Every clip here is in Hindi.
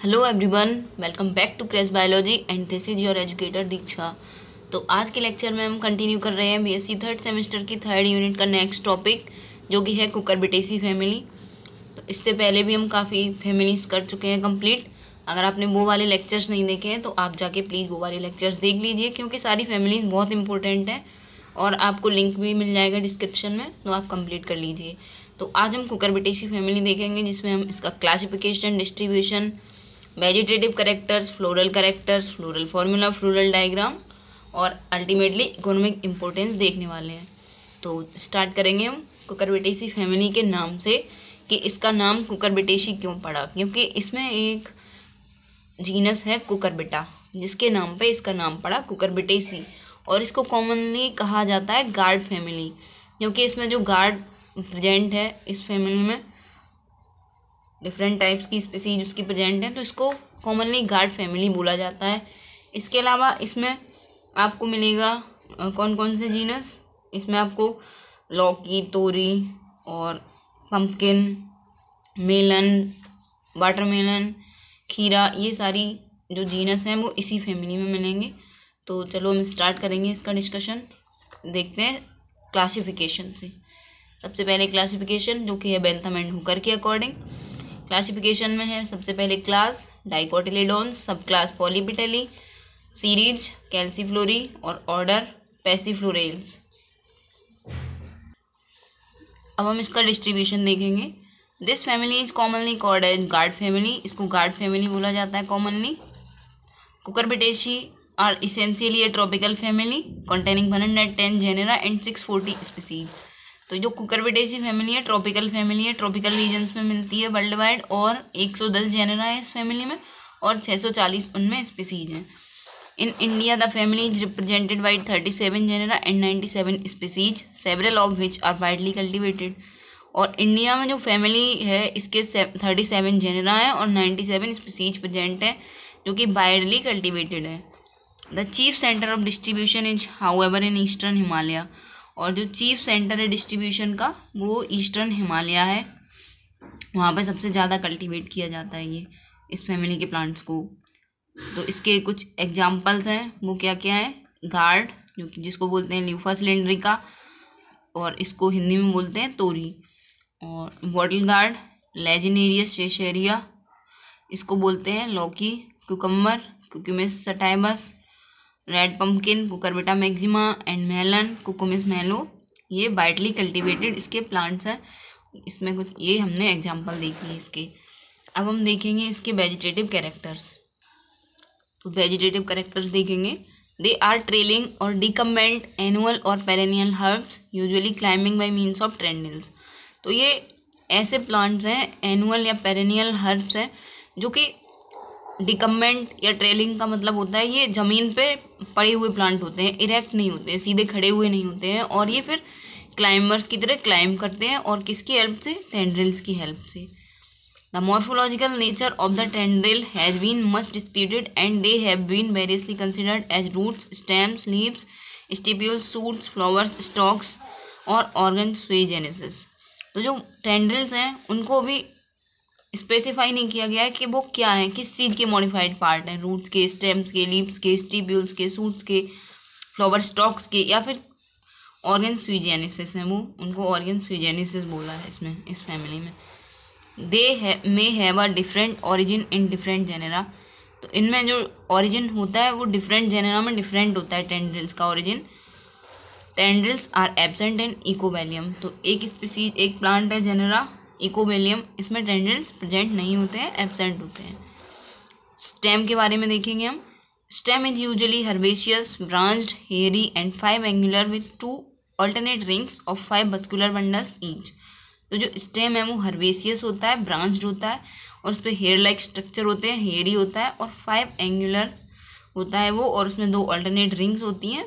Hello everyone, welcome back to craze biology and this is your educator Diksha. तो आज के लेक्चर में हम कंटिन्यू कर रहे हैं बीएससी थर्ड सेमेस्टर की थर्ड यूनिट का नेक्स्ट टॉपिक, जो कि है कुकुरबिटेसी फैमिली। तो इससे पहले भी हम काफ़ी फैमिलीज कर चुके हैं कंप्लीट। अगर आपने वो वाले लेक्चर्स नहीं देखे हैं तो आप जाके प्लीज़ वो वाले लेक्चर्स देख लीजिए, क्योंकि सारी फैमिलीज बहुत इंपॉर्टेंट हैं और आपको लिंक भी मिल जाएगा डिस्क्रिप्शन में, तो आप कंप्लीट कर लीजिए। तो आज हम कुकुरबिटेसी फैमिली देखेंगे, जिसमें हम इसका classification, distribution, vegetative characters, floral formula, floral diagram और अल्टीमेटली इकोनॉमिक इम्पोर्टेंस देखने वाले हैं। तो स्टार्ट करेंगे हम कुकुरबिटेसी फैमिली के नाम से कि इसका नाम कुकुरबिटेसी क्यों पड़ा, क्योंकि इसमें एक जीनस है कुकुरबिटा, जिसके नाम पे इसका नाम पड़ा कुकुरबिटेसी। और इसको कॉमनली कहा जाता है गार्ड फैमिली, क्योंकि इसमें जो गार्ड प्रेजेंट है इस फैमिली में डिफरेंट टाइप्स की स्पीसीज उसकी प्रेजेंट है, तो इसको कॉमनली गार्ड फैमिली बोला जाता है। इसके अलावा इसमें आपको मिलेगा कौन कौन से जीनस, इसमें आपको लौकी, तोरी और पम्पकिन, मेलन, वाटरमेलन, खीरा, ये सारी जो जीनस हैं वो इसी फैमिली में मिलेंगे। तो चलो हम स्टार्ट करेंगे इसका डिस्कशन। देखते हैं क्लासिफिकेशन से। सबसे पहले क्लासिफिकेशन, जो कि है बेंथम एंड हुकर के अकॉर्डिंग। क्लासिफिकेशन में है सबसे पहले क्लास डाइकोटिलेडोन्स, सब क्लास पॉलीपिटेली, सीरीज कैल्सीफ्लोरी और ऑर्डर पैसिफ्लोरेल्स। अब हम इसका डिस्ट्रीब्यूशन देखेंगे। This family is commonly called as gourd family, इसको गार्ड फैमिली बोला जाता है commonly. Cucurbitaceae are essentially a tropical family containing 110 genera and 640 species. तो जो कुकुरबिटेसी फैमिली है ट्रॉपिकल फैमिली है, ट्रॉपिकल रीजन्स में मिलती है वर्ल्ड वाइड, और 110 जेनेरा है इस फैमिली में और 640 उनमें स्पीसीज हैं। In India the family is represented by 37 genera and 97 species, several of which are widely cultivated. और इंडिया में जो फैमिली है इसके 37 जेनेरा है और 97 स्पीसीज प्रेजेंट है, जो कि वाइडली कल्टिवेटेड है। The chief centre of distribution is however in eastern Himalaya, और जो चीफ सेंटर है डिस्ट्रीब्यूशन का वो ईस्टर्न हिमालय है, वहाँ पर सबसे ज़्यादा कल्टीवेट किया जाता है ये इस फैमिली के प्लांट्स को। तो इसके कुछ एग्जांपल्स हैं, वो क्या क्या है। गार्ड, जो कि जिसको बोलते हैं ल्यूफा सिलेंड्रिका और इसको हिंदी में बोलते हैं तोरी। और बॉटल गार्ड लेजिनेरियस शेशेरिया, इसको बोलते हैं लौकी। Cucumber Cucumis sativus, red pumpkin Cucurbita maxima and melon Cucumis melo, ये वाइडली कल्टीवेटेड इसके प्लांट्स हैं। इसमें कुछ ये हमने एग्जांपल देखी है इसके। अब हम देखेंगे इसके वेजिटेटिव कैरेक्टर्स। तो वेजिटेटिव कैरेक्टर्स देखेंगे। दे आर ट्रेलिंग और डिकम्बेंट एनुअल और perennial herbs usually climbing by means of tendrils. तो ये ऐसे प्लांट्स हैं, एनुअल या पेरेनियल हर्ब्स हैं, जो कि डिकम्बेंट या ट्रेलिंग का मतलब होता है ये ज़मीन पे पड़े हुए प्लांट होते हैं, इरेक्ट नहीं होते हैं, सीधे खड़े हुए नहीं होते हैं, और ये फिर क्लाइंबर्स की तरह क्लाइंब करते हैं। और किसकी हेल्प से? टेंड्रिल्स की हेल्प से। The morphological nature of the tendril has been much disputed and they have been variously considered as roots, stems, leaves, stipules, shoots, flowers, stalks और ऑर्गन सुई जेनेसिस। तो जो टेंड्रिल्स हैं उनको भी स्पेसिफाई नहीं किया गया है कि वो क्या है, किस चीज़ के मॉडिफाइड पार्ट हैं, रूट्स के, स्टेम्स के, लीव्स के, स्टिप्यूल्स के, सूट्स के, फ्लावर स्टॉक्स के, या फिर ऑर्गन सुई जेनेसिस हैं वो, उनको ऑर्गन सुई जेनेसिस बोला है इसमें, इस फैमिली में। They may have a different origin in different genera. तो इनमें जो ओरिजिन होता है वो डिफरेंट जेनेरा में डिफरेंट होता है टेंड्रिल्स का origin. Tendrils are absent in Ecballium. तो एक स्पीसीज, एक प्लांट है जेनेरा इकोबेलियम, इसमें टेंड्रिल्स प्रेजेंट नहीं होते हैं, एब्सेंट होते हैं। स्टेम के बारे में देखेंगे हम। Stem is usually herbaceous, branched, hairy and 5 angular width 2 alternate rings of 5 muscular bundles each. तो जो स्टेम है वो हर्बेशियस होता है, ब्रांच्ड होता है और उस पर हेयर लाइक स्ट्रक्चर होते हैं, हेयरी होता है और 5 एंगुलर होता है वो, और उसमें 2 अल्टरनेट रिंग्स होती हैं,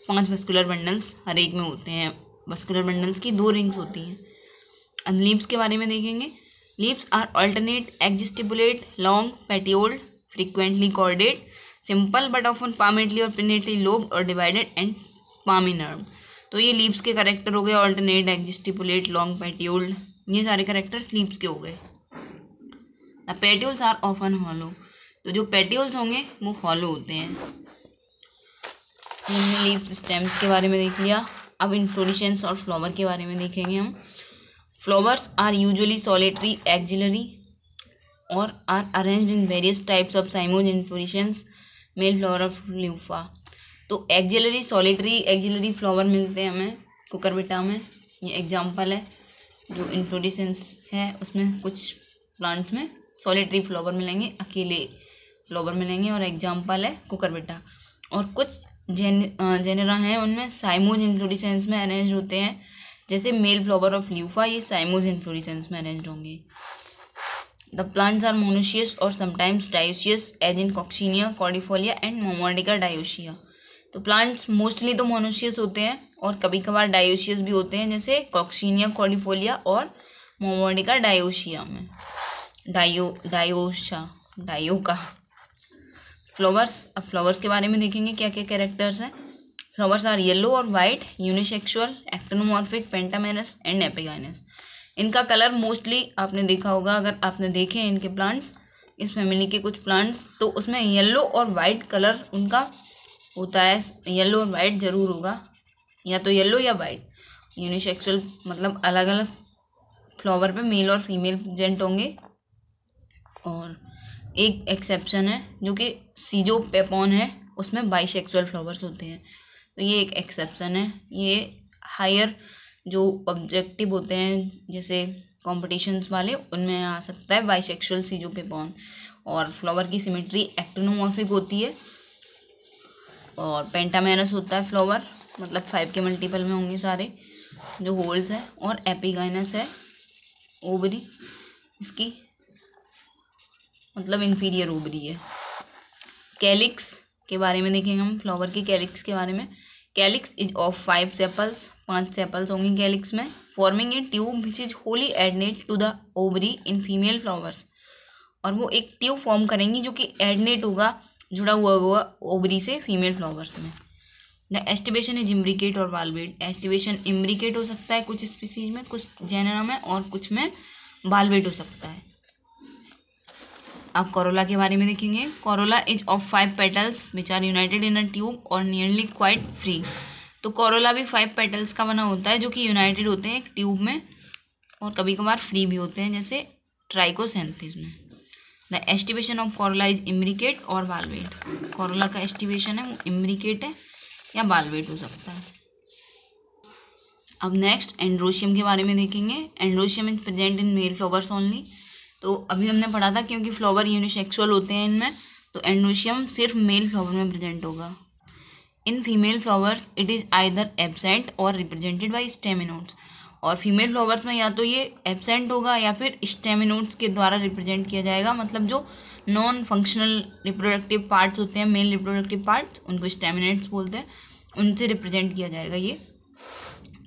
5 मस्कुलर बंडल्स हर एक में होते हैं। मस्कुलर बंडल्स की 2 रिंग्स होती हैं। अब लीव्स के बारे में देखेंगे। Leaves are alternate, exstipulate, long, petioled, frequently cordate, simple but often palmately और पिनेटली लोब्ड और डिवाइडेड एंड पामिनर्व। तो ये लीव्स के करेक्टर हो गए, अल्टरनेट, एक्जिस्टिबुलेट, लॉन्ग, पेटियोल्ड, ये सारे करेक्टर्स लीव्स के हो गए। The petioles are often hollow, तो जो पेट्यूल्स होंगे वो हॉलो होते हैं। हमने लीव्स स्टेम्स के बारे में देख लिया। अब इन्फ्लोरेसेंस और फ्लावर के बारे में देखेंगे हम। Flowers are usually solitary axillary और are arranged in various types of cymose inflorescence, male flower of Luffa. तो एक्जिलरी सॉलिटरी एक्जिलरी फ्लावर मिलते हैं हमें कुकुरबिटा में। ये एग्जाम्पल है, जो इन्फ्लोरेसेंस है उसमें कुछ प्लांट्स में सॉलिटरी फ्लावर मिलेंगे, अकेले फ्लावर मिलेंगे, और एग्जाम्पल है कुकुरबिटा। और कुछ जेनेरा हैं उनमें साइमोज इन्फ्लोरेसेंस में अरेंज होते हैं, जैसे मेल फ्लावर ऑफ ल्यूफा, ये साइमोज इन्फ्लोरेसेंस में अरेंज होंगे। द प्लांट्स आर मोनोशियस और sometimes dioecious as in Coccinia, cordifolia and Momordica dioica. तो प्लांट्स मोस्टली तो मोनोशियस होते हैं और कभी कभार डायोशियस भी होते हैं, जैसे कॉक्सीनिया, कॉर्डिफोलिया और मोमोर्डिका डायोशिया में। डायोका। फ्लावर्स, अब फ्लावर्स के बारे में देखेंगे क्या क्या कैरेक्टर्स हैं। फ्लावर्स आर येलो और white, unisexual, actinomorphic, pentamerous and epigynous. इनका कलर मोस्टली आपने देखा होगा, अगर आपने देखे हैं इनके प्लांट्स, इस फैमिली के कुछ प्लांट्स, तो उसमें येलो और वाइट कलर उनका होता है। येलो और वाइट ज़रूर होगा, या तो येलो या वाइट। यूनिसेक्सुअल मतलब अलग अलग फ्लावर पे मेल और फीमेल प्रेजेंट होंगे। और एक एक्सेप्शन है जो कि सीजोपेपॉन है, उसमें बाइसेक्सुअल फ्लावर्स होते हैं, तो ये एक एक्सेप्शन है। ये हायर जो ऑब्जेक्टिव होते हैं जैसे कॉम्पिटिशन्स वाले, उनमें आ सकता है बाइसेक्सुअल सीजोपेपॉन। और फ्लावर की सिमेट्री एक्टिनोमॉर्फिक होती है, और पेंटामेरस होता है फ्लावर, मतलब 5 के मल्टीपल में होंगे सारे जो होल्स हैं। और एपिगाइनस है ओवरी, इसकी मतलब इन्फीरियर ओवरी है। कैलिक्स के बारे में देखेंगे हम, फ्लावर के कैलिक्स के बारे में। Calyx is of 5 sepals, 5 sepals होंगे कैलिक्स में, forming a tube which is wholly adnate to the ovary in female flowers. और वो एक ट्यूब फॉर्म करेंगी जो कि एडनेट होगा, जुड़ा हुआ होगा ओवरी से फीमेल फ्लावर्स में। द एस्टिवेशन इज इम्ब्रिकेट और वाल्वेट। एस्टिवेशन इम्ब्रिकेट हो सकता है कुछ स्पीसीज में, कुछ जेनेरा में, और कुछ में वाल्वेट हो सकता है। अब कोरोला के बारे में देखेंगे। Corolla is of 5 petals which are united in a tube और नियरली क्वाइट फ्री। तो कोरोला भी 5 पेटल्स का बना होता है, जो कि यूनाइटेड होते हैं एक ट्यूब में, और कभी कभार फ्री भी होते हैं, जैसे ट्राइकोसेंथिस में। The aestivation of Corolla is imbricate और वाल्वेट। कोरोला का एस्टिवेशन है वो इम्ब्रिकेट है या वाल्वेट हो सकता है। अब नेक्स्ट एंड्रोशियम के बारे में देखेंगे। Androecium is present in male flowers only. तो अभी हमने पढ़ा था क्योंकि फ्लावर यूनिसेक्सुअल होते हैं इनमें, तो एंड्रोशियम सिर्फ मेल फ्लावर में प्रेजेंट होगा। इन female flowers it is either absent और रिप्रेजेंटेड बाय स्टेमिनोड्स। और फीमेल फ्लावर्स में या तो ये एब्सेंट होगा या फिर स्टेमिनोड्स के द्वारा रिप्रेजेंट किया जाएगा, मतलब जो नॉन फंक्शनल रिप्रोडक्टिव पार्ट्स होते हैं, मेल रिप्रोडक्टिव पार्ट्स, उनको स्टेमिनेट्स बोलते हैं, उनसे रिप्रेजेंट किया जाएगा ये।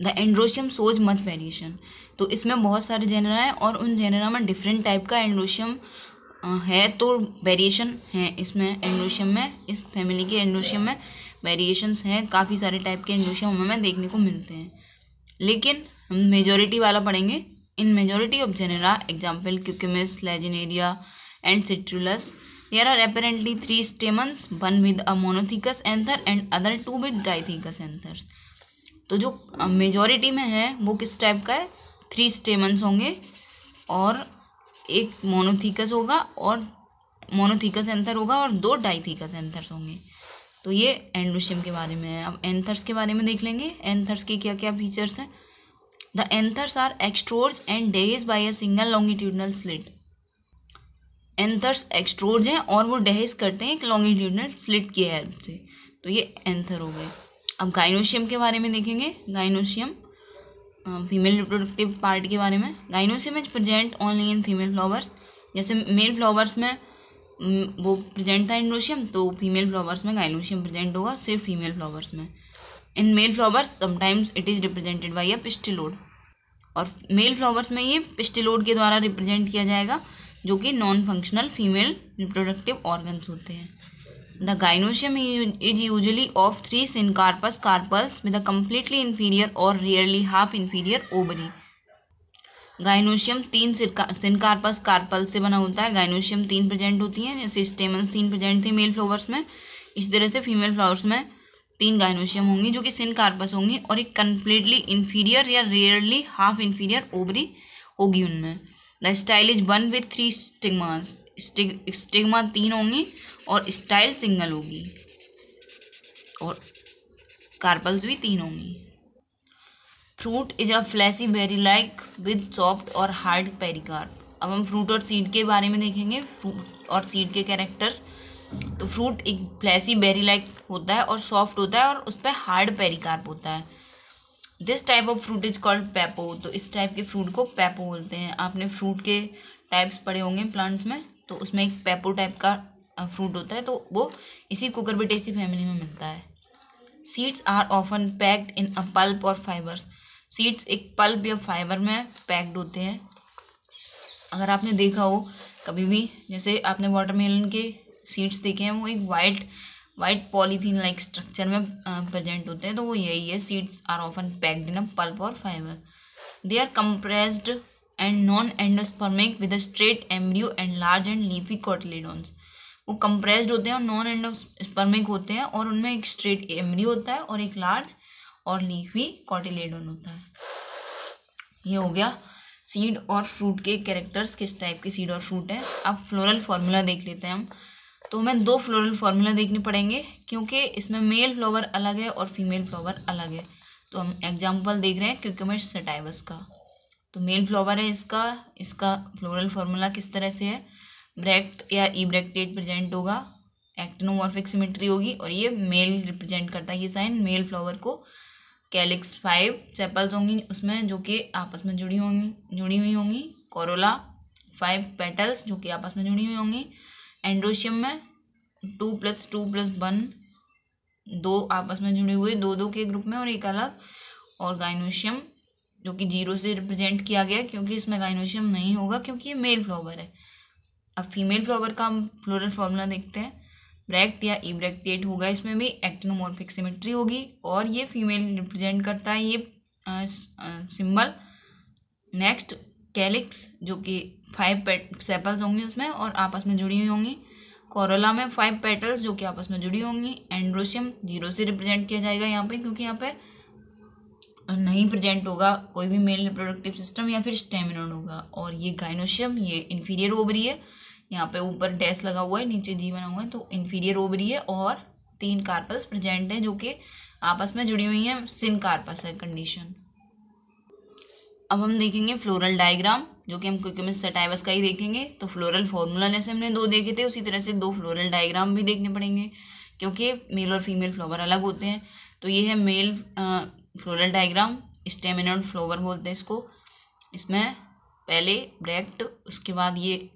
The androecium shows much variation. तो इसमें बहुत सारे जेनरा हैं और उन जेनरा में डिफरेंट टाइप का एंड्रोशियम है, तो वेरिएशन है इसमें एंड्रोशियम में, इस फैमिली के एंड्रोशियम में वेरिएशंस हैं, काफ़ी सारे टाइप के एंड्रोशियम हमें देखने को मिलते हैं। लेकिन हम मेजॉरिटी वाला पढ़ेंगे। In majority of genera example Cucumis, Lagenaria and Citrullus, there are apparently 3 stamens, one with a monothecous anther and other 2 with dithecous anthers. तो जो मेजॉरिटी में है वो किस टाइप का है, 3 स्टेमन्स होंगे और एक मोनोथिकस होगा और मोनोथिकस एंथर होगा और 2 डाइथिकस एंथर्स होंगे। तो ये एंड्रोशियम के बारे में है। अब एंथर्स के बारे में देख लेंगे। एंथर्स के क्या क्या फीचर्स हैं। The anthers are extrorse and dehisce by a single longitudinal slit. Anthers extrorse हैं और वो डेज करते हैं एक लॉन्गिट्यूडनल स्लिट की हेल्प से, तो ये एंथर हो गए। अब गाइनोशियम के बारे में देखेंगे। गाइनोशियम फीमेल रिप्रोडक्टिव पार्ट के बारे में। Gynoecium is present only in female flowers. जैसे मेल फ्लावर्स में वो प्रेजेंट था एंड्रोशियम, तो फीमेल फ्लावर्स में गाइनोशियम प्रेजेंट होगा सिर्फ फीमेल फ्लावर्स में। In male flowers sometimes it is represented by a pistillode. और मेल फ्लावर्स में ये पिस्टिलोड के द्वारा रिप्रेजेंट किया जाएगा, जो कि non functional female reproductive organs होते हैं। The gynoecium is usually of 3 syncarpous carpels with a completely inferior or rarely half inferior ovary. Gynoecium 3 syncarpous carpel से बना होता है। गाइनोशियम 3 प्रेजेंट होती हैं, जैसे स्टेमन्स 3 प्रेजेंट थे मेल फ्लावर्स में, इसी तरह से फीमेल फ्लावर्स में 3 गाइनोशियम होंगी जो कि सिनकार्पस होंगी, और एक कंप्लीटली इन्फीरियर या रेयरली हाफ इन्फीरियर ओवरी होगी उनमें। The style is 1 with 3 stigmas, stigma 3 होंगी और स्टाइल सिंगल होगी, और कार्पल्स भी 3 होंगी। Fruit is a fleshy berry like with soft और हार्ड पेरिकार्प। अब हम फ्रूट और सीड के बारे में देखेंगे, फ्रूट और सीड के कैरेक्टर्स। तो फ्रूट एक फ्लैशी बेरी लाइक होता है और सॉफ्ट होता है और उस पर हार्ड पेरिकार्प होता है। This type of fruit is called pepo. तो इस टाइप के फ्रूट को पेपो बोलते हैं। आपने फ्रूट के टाइप्स पढ़े होंगे प्लांट्स में, तो उसमें एक पेपो टाइप का फ्रूट होता है, तो वो इसी कुकुरबिटेसी फैमिली में मिलता है। Seeds are often packed in a pulp और फाइबर्स। सीड्स एक पल्प या फाइबर में पैक्ड होते हैं। अगर आपने देखा हो कभी भी, जैसे आपने वाटरमेलन के सीड्स देखे हैं, वो एक वाइट पॉलीथीन लाइक स्ट्रक्चर में प्रेजेंट होते हैं, तो वो यही है। Seeds are often packed in a pulp और fibre. They are compressed and non endospermic with a straight embryo and large and leafy cotyledons. वो कंप्रेस्ड होते हैं और नॉन एंडोस्पर्मिक होते हैं, और उनमें एक स्ट्रेट एम्ब्रियो होता है और एक लार्ज और लीफी कोटिलेडोन होता है। ये हो गया सीड और फ्रूट के कैरेक्टर्स, किस टाइप के सीड और फ्रूट है। अब फ्लोरल फार्मूला देख लेते हैं हम। तो हमें 2 फ्लोरल फार्मूला देखने पड़ेंगे, क्योंकि इसमें मेल फ्लावर अलग है और फीमेल फ्लावर अलग है। तो हम एग्जांपल देख रहे हैं क्यूकम्बर सटाइवस का। तो मेल फ्लावर है इसका फ्लोरल फार्मूला किस तरह से है। ब्रैक्ट या इब्रैक्टेड प्रेजेंट होगा, एक्टिनोमॉर्फिक सिमेट्री होगी, और ये मेल रिप्रेजेंट करता है, ये साइन मेल फ्लावर को। कैलिक्स 5 सेपल्स होंगी उसमें जो कि आपस में जुड़ी हुई होंगी। कोरोला 5 पेटल्स जो कि आपस में जुड़ी हुई होंगी। एंड्रोशियम में 2 + 2 + 1 2 आपस में जुड़े हुए, 2 के ग्रुप में और एक अलग। और गाइनोशियम जो कि 0 से रिप्रेजेंट किया गया, क्योंकि इसमें गाइनोशियम नहीं होगा क्योंकि ये मेल फ्लावर है। अब फीमेल फ्लावर का हम फ्लोरल फार्मूला देखते हैं। ब्रैक्ट या इब्रैक्टेड होगा, इसमें भी एक्टिनोमॉर्फिक सिमेट्री होगी, और ये फीमेल रिप्रेजेंट करता है ये सिंबल। नेक्स्ट कैलिक्स जो कि 5 सेपल्स होंगी उसमें और आपस में जुड़ी हुई होंगी। कोरोला में 5 पेटल्स जो कि आपस में जुड़ी होंगी। एंड्रोशियम 0 से रिप्रेजेंट किया जाएगा यहाँ पे, क्योंकि यहाँ पे नहीं प्रेजेंट होगा कोई भी मेल रिप्रोडक्टिव सिस्टम या फिर स्टेमिनोड होगा। और ये गाइनोशियम, ये इन्फीरियर ओवरी है, यहाँ पे ऊपर डैश लगा हुआ है, नीचे जी बना हुआ है, तो इन्फीरियर ओवरी है, और 3 कार्पल्स प्रेजेंट है जो कि आपस में जुड़ी हुई हैं। सिनकार्पस है कंडीशन। अब हम देखेंगे फ्लोरल डायग्राम, जो कि हम क्यूकम्बर सटाइवस का ही देखेंगे। तो फ्लोरल फार्मूला जैसे हमने 2 देखे थे, उसी तरह से 2 फ्लोरल डायग्राम भी देखने पड़ेंगे, क्योंकि मेल और फीमेल फ्लावर अलग होते हैं। तो ये है male floral diagram, staminode flower बोलते हैं इसको। इसमें पहले ब्रैक्ट, उसके बाद ये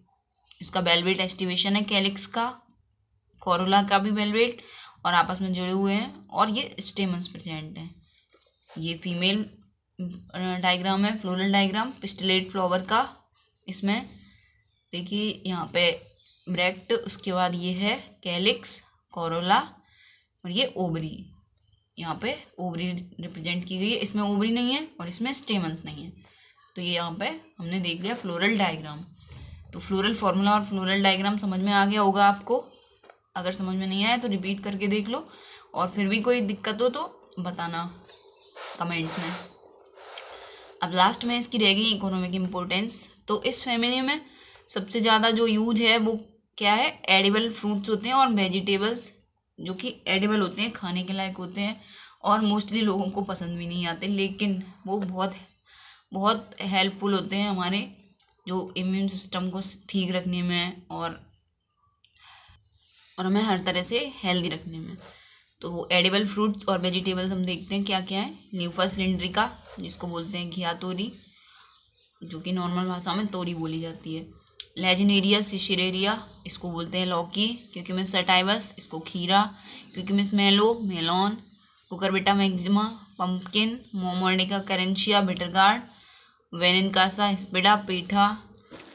इसका वेलवेट एस्टिवेशन है कैलिक्स का, कोरोला का भी वेलवेट, और आपस में जुड़े हुए हैं, और ये स्टेमन्स प्रेजेंट हैं। ये फीमेल डायग्राम है, फ्लोरल डायग्राम पिस्टिलेट फ्लावर का। इसमें देखिए यहाँ पे ब्रैक्ट, उसके बाद ये है कैलिक्स, कोरोला, और ये ओवरी। यहाँ पे ओवरी रिप्रेजेंट की गई है, इसमें ओवरी नहीं है और इसमें स्टेमन्स नहीं है। तो ये यहाँ पे हमने देख लिया फ्लोरल डायग्राम। तो फ्लोरल फार्मूला और फ्लोरल डायग्राम समझ में आ गया होगा आपको। अगर समझ में नहीं आया तो रिपीट करके देख लो, और फिर भी कोई दिक्कत हो तो बताना कमेंट्स में। अब लास्ट में इसकी रहेगी इकोनॉमिक इम्पोर्टेंस। तो इस फैमिली में सबसे ज़्यादा जो यूज है वो क्या है, एडिबल फ्रूट्स होते हैं और वेजिटेबल्स, जो कि एडिबल होते हैं, खाने के लायक होते हैं, और मोस्टली लोगों को पसंद भी नहीं आते, लेकिन वो बहुत हेल्पफुल होते हैं हमारे जो इम्यून सिस्टम को ठीक रखने में, और हमें हर तरह से हेल्दी रखने में। तो एडिबल फ्रूट्स और वेजिटेबल्स हम देखते हैं क्या क्या है। न्यूफा सिलिंड्रिका, जिसको बोलते हैं घिया तोरी, जो कि नॉर्मल भाषा में तोरी बोली जाती है। लेजिनेरिया सिशेरेरिया, इसको बोलते हैं लौकी। क्यूकम्बर सटाइवस, इसको खीरा। Cucumber melo, melon. Cucurbita maxima, pumpkin. Momordica charantia, bitter gourd. Benincasa hispida, पेठा।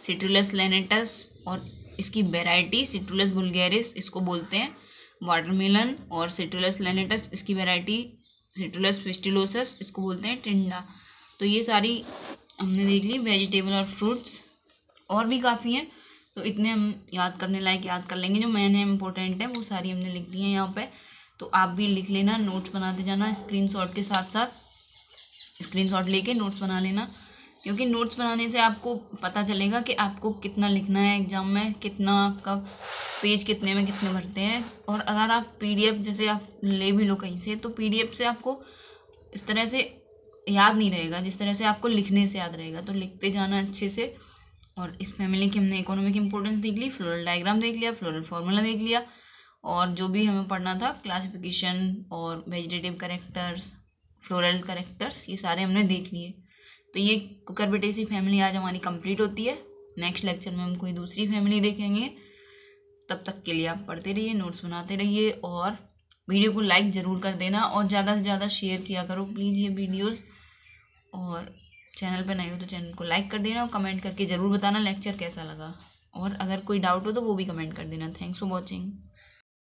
सिट्रुलस लेनेटस, और इसकी वेराइटी सिट्रुलस वुल्गैरिस, इसको बोलते हैं वाटरमेलन। और सिट्रुलस लेनेटस, इसकी वेराइटी सिट्रुलस फेस्टिलोसस, इसको बोलते हैं टिंडा। तो ये सारी हमने देख ली वेजिटेबल और फ्रूट्स, और भी काफ़ी हैं, तो इतने हम याद करने लायक याद कर लेंगे। जो मेन है इम्पोर्टेंट है वो सारी हमने लिख दी है यहाँ पे। तो आप भी लिख लेना, नोट्स बनाते जाना स्क्रीनशॉट के साथ साथ, स्क्रीनशॉट लेके नोट्स बना लेना, क्योंकि नोट्स बनाने से आपको पता चलेगा कि आपको कितना लिखना है एग्ज़ाम में, कितना आपका पेज कितने में कितने भरते हैं। और अगर आप पीडीएफ जैसे आप ले भी लो कहीं से, तो पीडीएफ से आपको इस तरह से याद नहीं रहेगा जिस तरह से आपको लिखने से याद रहेगा। तो लिखते जाना अच्छे से। और इस फैमिली की हमने इकोनॉमिक इंपॉर्टेंस देख ली, फ्लोरल डायग्राम देख लिया, फ्लोरल फार्मूला देख लिया, और जो भी हमें पढ़ना था क्लासिफिकेशन और वेजिटेटिव कैरेक्टर्स, फ्लोरल कैरेक्टर्स, ये सारे हमने देख लिए। तो ये कुकुरबिटेसी फैमिली आज हमारी कंप्लीट होती है। नेक्स्ट लेक्चर में हम कोई दूसरी फैमिली देखेंगे। तब तक के लिए आप पढ़ते रहिए, नोट्स बनाते रहिए, और वीडियो को लाइक ज़रूर कर देना और ज़्यादा से ज़्यादा शेयर किया करो प्लीज़ ये वीडियोज़। और चैनल पे नए हो तो चैनल को लाइक कर देना और कमेंट करके ज़रूर बताना लेक्चर कैसा लगा, और अगर कोई डाउट हो तो वो भी कमेंट कर देना। Thanks for watching.